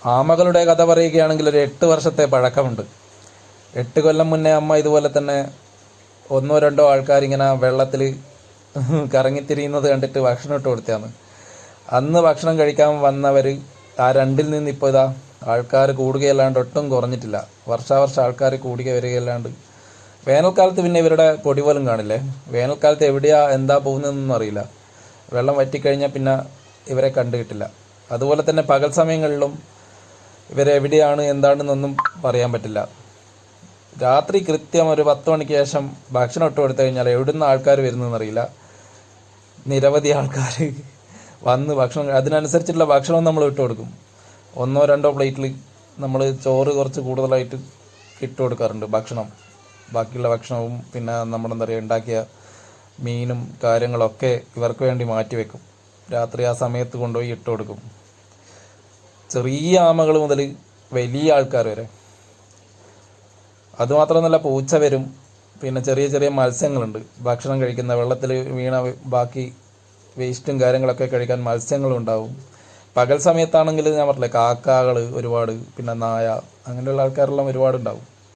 ആമകളുടെ കഥ പറയുകയാണെങ്കിൽ ഒരു 8 വർഷത്തെ പഴക്കമുണ്ട്. 8 കൊല്ലം മുന്നേ അമ്മ ഇതുപോലെ തന്നെ ഒന്നോ രണ്ടോ ആൾക്കാരിങ്ങനെ വെള്ളത്തിൽ കറങ്ങിത്തിരിയുന്നത് കണ്ടിട്ട് ഭക്ഷണം ഇട്ട് കൊടുത്തതാണ്. അന്ന് ഭക്ഷണം കഴിക്കാൻ വന്നവർ ആ 2-ൽ നിന്ന് ഇപ്പോൾ ഇതാ ആൾക്കാർ കൂടുകയല്ലാണ്ട് ഒട്ടും കുറഞ്ഞിട്ടില്ല. വർഷാവർഷം ആൾക്കാർ കൂടുക വരികയല്ലാണ്ട്. വേനൽക്കാലത്ത് പിന്നെ ഇവരുടെ പൊടി പോലും കാണില്ലേ. വേനൽക്കാലത്ത് എവിടെയാ എന്താ പോകുന്നതെന്നൊന്നും അറിയില്ല. വെള്ളം വറ്റിക്കഴിഞ്ഞാൽ പിന്നെ ഇവരെ കണ്ടു കിട്ടില്ല. അതുപോലെ തന്നെ പകൽ സമയങ്ങളിലും ഇവരെവിടെയാണ് എന്താണെന്നൊന്നും പറയാൻ പറ്റില്ല. രാത്രി കൃത്യം ഒരു 10 മണിക്ക് ശേഷം ഭക്ഷണം ഇട്ട് കൊടുത്തു കഴിഞ്ഞാൽ എവിടുന്ന് ആൾക്കാർ വരുന്നതെന്നറിയില്ല. നിരവധി ആൾക്കാർ വന്ന് ഭക്ഷണം അതിനനുസരിച്ചുള്ള ഭക്ഷണം നമ്മൾ ഇട്ട് കൊടുക്കും. 1-2 പ്ലേറ്റിൽ നമ്മൾ ചോറ് കുറച്ച് കൂടുതലായിട്ട് ഇട്ട് കൊടുക്കാറുണ്ട്. ബാക്കിയുള്ള ഭക്ഷണവും പിന്നെ നമ്മളെന്താ പറയുക ഉണ്ടാക്കിയ മീനും കാര്യങ്ങളൊക്കെ ഇവർക്ക് വേണ്ടി മാറ്റി വെക്കും. രാത്രി ആ സമയത്ത് കൊണ്ടുപോയി ഇട്ട് കൊടുക്കും. ചെറിയ ആമകൾ മുതൽ വലിയ ആൾക്കാർ വരെ. അതുമാത്രമല്ല, പൂച്ച വരും. പിന്നെ ചെറിയ ചെറിയ മത്സ്യങ്ങളുണ്ട്. ഭക്ഷണം കഴിക്കുന്ന വെള്ളത്തിൽ വീണ ബാക്കി വേസ്റ്റും കാര്യങ്ങളൊക്കെ കഴിക്കാൻ മത്സ്യങ്ങളും ഉണ്ടാവും. പകൽ സമയത്താണെങ്കിൽ ഞാൻ പറഞ്ഞില്ലേ, കാക്കകൾ ഒരുപാട്, പിന്നെ നായ, അങ്ങനെയുള്ള ആൾക്കാരെല്ലാം ഒരുപാടുണ്ടാവും.